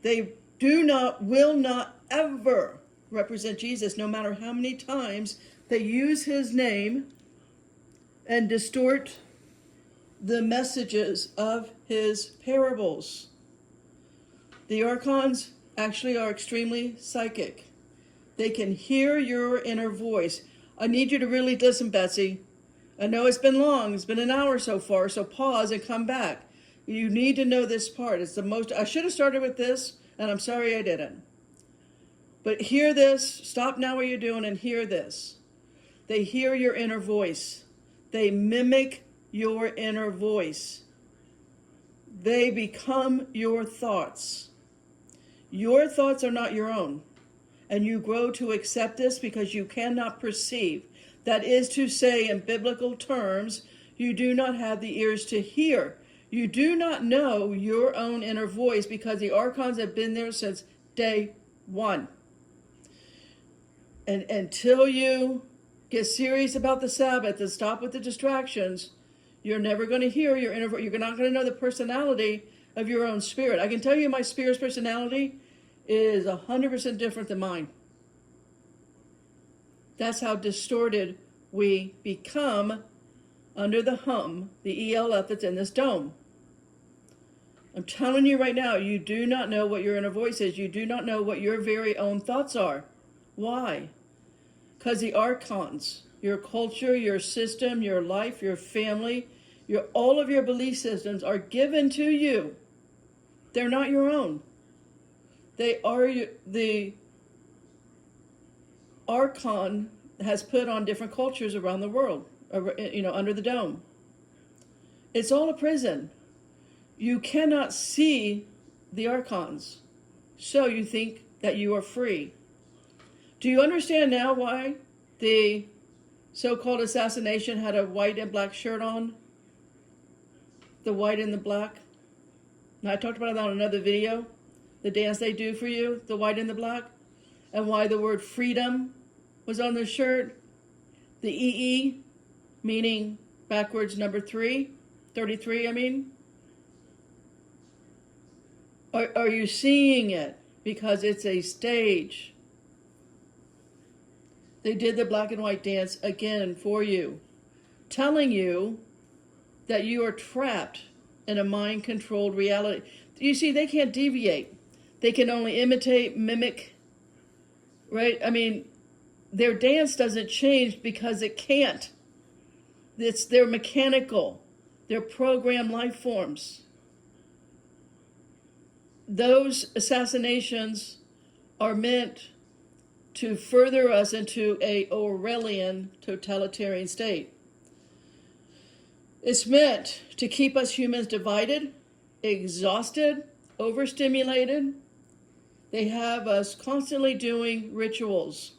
They will not ever represent Jesus, no matter how many times they use his name and distort the messages of his parables. The archons actually are extremely psychic. They can hear your inner voice. I need you to really listen, Betsy. I know it's been long. It's been an hour so far, so pause and come back. You need to know this part. It's the most. I should have started with this, and I'm sorry I didn't. But hear this. Stop now what you're doing and hear this. They hear your inner voice. They mimic your inner voice. They become your thoughts. Your thoughts are not your own. And you grow to accept this because you cannot perceive. That is to say, in biblical terms, you do not have the ears to hear. You do not know your own inner voice because the archons have been there since day one. And until you get serious about the Sabbath and stop with the distractions, you're never going to hear your inner voice. You're not going to know the personality of your own spirit. I can tell you my spirit's personality is 100% different than mine. That's how distorted we become under the the ELF that's in this dome. I'm telling you right now, you do not know what your inner voice is. You do not know what your very own thoughts are. Why? Because the archons, your culture, your system, your life, your family, all of your belief systems are given to you. They're not your own. They are the archon has put on different cultures around the world, under the dome. It's all a prison. You cannot see the archons, so you think that you are free. Do you understand now why the so-called assassination had a white and black shirt on? The white and the black? And I talked about that on another video. The dance they do for you, the white and the black. and why the word freedom was on the shirt. The EE, meaning backwards number 33, I mean. Are you seeing it? Because it's a stage. They did the black and white dance again for you, telling you that you are trapped in a mind-controlled reality. You see, they can't deviate. They can only imitate, mimic, right? I mean, their dance doesn't change because it can't. They're mechanical. They're programmed life forms. Those assassinations are meant to further us into a Orwellian totalitarian state. It's meant to keep us humans divided, exhausted, overstimulated. They have us constantly doing rituals.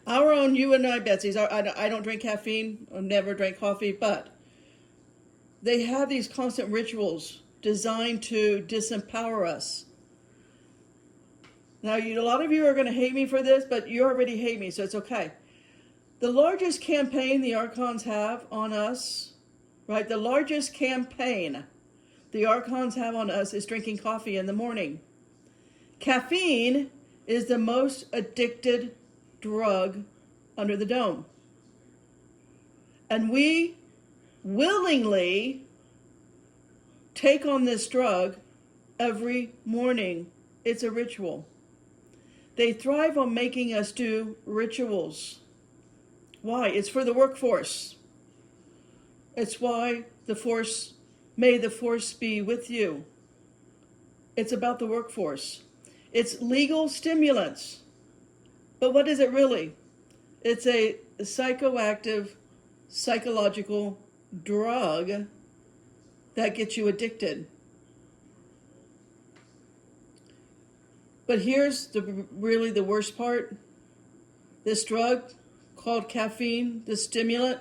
Our own, you and I, Betsy's, I don't drink caffeine, I've never drank coffee, but they have these constant rituals designed to disempower us. Now, a lot of you are going to hate me for this, but you already hate me, so it's okay. The largest campaign the archons have on us, right? The largest campaign the archons have on us is drinking coffee in the morning. Caffeine is the most addicted drug under the dome. And we willingly take on this drug every morning. It's a ritual. They thrive on making us do rituals. Why? It's for the workforce. It's why may the force be with you. It's about the workforce. It's legal stimulants. But what is it really? It's a psychoactive, psychological drug that gets you addicted. But here's really the worst part. This drug called caffeine, the stimulant,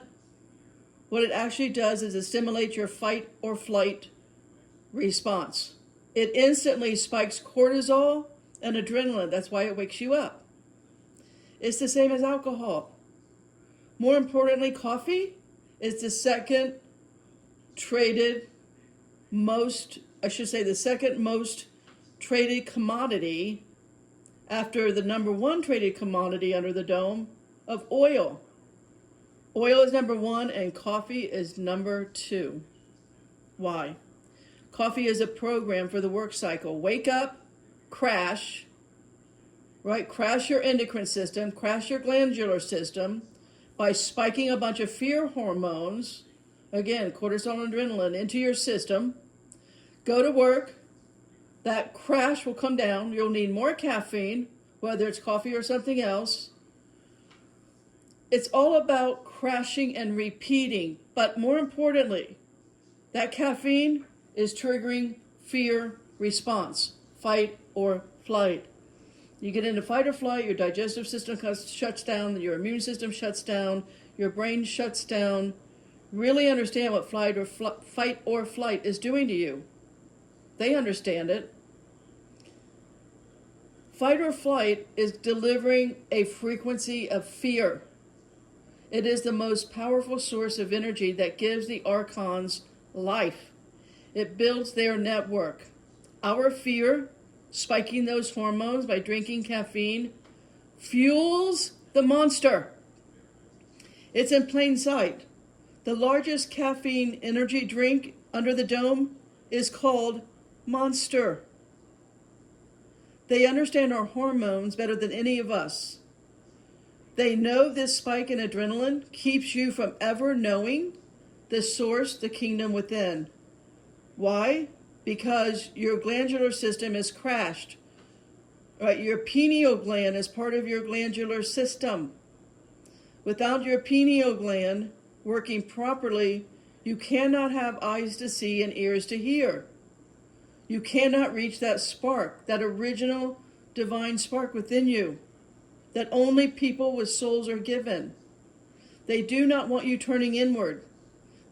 what it actually does is it stimulates your fight or flight response. It instantly spikes cortisol and adrenaline. That's why it wakes you up. It's the same as alcohol. More importantly, coffee is the second most traded commodity after the number one traded commodity under the dome of oil. Oil is number one and coffee is number two. Why? Coffee is a program for the work cycle. Wake up, crash, right? Crash your endocrine system, crash your glandular system by spiking a bunch of fear hormones, again, cortisol and adrenaline, into your system. Go to work. That crash will come down. You'll need more caffeine, whether it's coffee or something else. It's all about crashing and repeating. But more importantly, that caffeine is triggering fear response, fight or flight. You get into fight or flight, your digestive system shuts down, your immune system shuts down, your brain shuts down. Really understand what fight or flight is doing to you. They understand it. Fight or flight is delivering a frequency of fear. It is the most powerful source of energy that gives the archons life. It builds their network. Our fear, spiking those hormones by drinking caffeine, fuels the monster. It's in plain sight. The largest caffeine energy drink under the dome is called Monster. They understand our hormones better than any of us. They know this spike in adrenaline keeps you from ever knowing the source, the kingdom within. Why? Because your glandular system is crashed. Right? Your pineal gland is part of your glandular system. Without your pineal gland working properly, you cannot have eyes to see and ears to hear. You cannot reach that spark, that original divine spark within you, that only people with souls are given. They do not want you turning inward.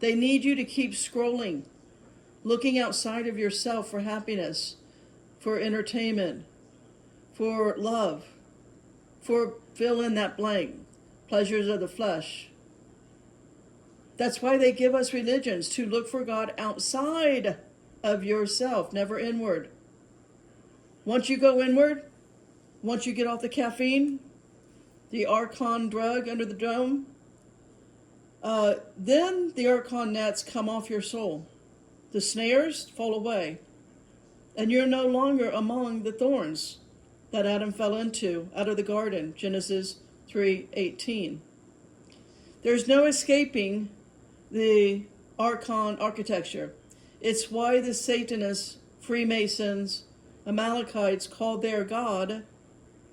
They need you to keep scrolling, looking outside of yourself for happiness, for entertainment, for love. for fill in that blank. Pleasures of the flesh. That's why they give us religions, to look for God outside of yourself, never inward. Once you go inward, once you get off the caffeine, the archon drug under the dome, then the archon nets come off your soul. The snares fall away. And you're no longer among the thorns that Adam fell into out of the garden, Genesis 3:18. There's no escaping the archon architecture. It's why the Satanists, Freemasons, Amalekites called their God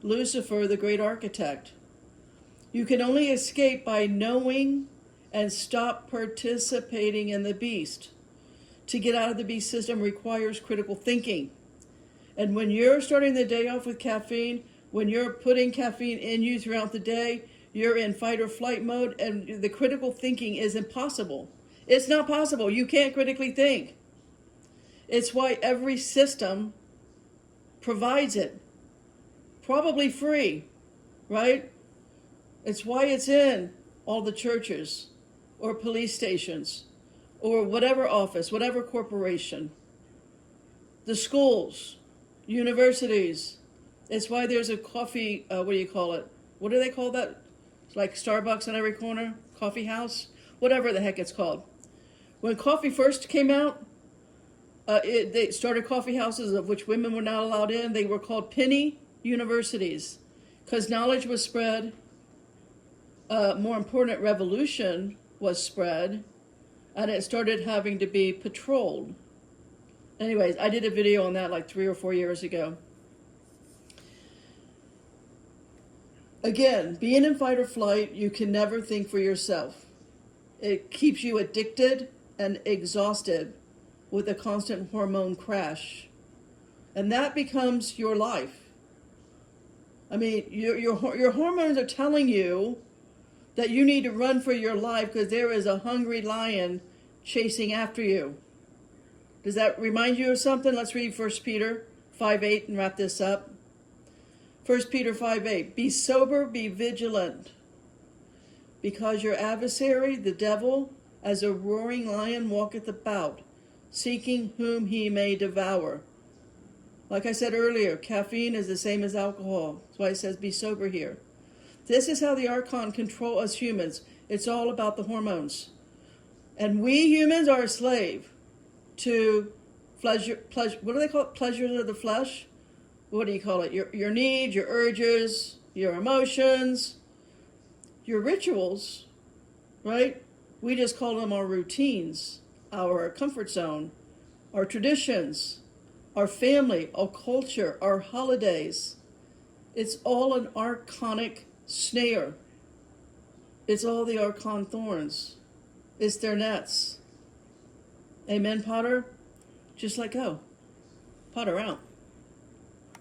Lucifer, the great architect. You can only escape by knowing and stop participating in the beast. To get out of the beast system requires critical thinking. And when you're starting the day off with caffeine, when you're putting caffeine in you throughout the day, you're in fight or flight mode, and the critical thinking is impossible. It's not possible. You can't critically think. It's why every system provides it. Probably free, right? It's why it's in all the churches or police stations or whatever office, whatever corporation. The schools, universities. It's why there's a coffee, what do you call it? What do they call that? It's like Starbucks on every corner, coffee house, whatever the heck it's called. When coffee first came out, they started coffee houses of which women were not allowed in. They were called penny universities because knowledge was spread. More important, revolution was spread, and it started having to be patrolled. Anyways, I did a video on that like 3 or 4 years ago. Again, being in fight or flight, you can never think for yourself. It keeps you addicted and exhausted with a constant hormone crash. And that becomes your life. I mean, your hormones are telling you that you need to run for your life because there is a hungry lion chasing after you. Does that remind you of something? Let's read 1 Peter 5:8 and wrap this up. 1 Peter 5:8, be sober, be vigilant, because your adversary, the devil, as a roaring lion walketh about, seeking whom he may devour. Like I said earlier, caffeine is the same as alcohol. That's why it says be sober here. This is how the archon control us humans. It's all about the hormones. And we humans are a slave to pleasure, what do they call it? Pleasures of the flesh? What do you call it? Your needs, your urges, your emotions, your rituals, right? We just call them our routines, our comfort zone, our traditions, our family, our culture, our holidays. It's all an archonic snare. It's all the archon thorns. It's their nets. Amen, Potter? Just let go. Potter out.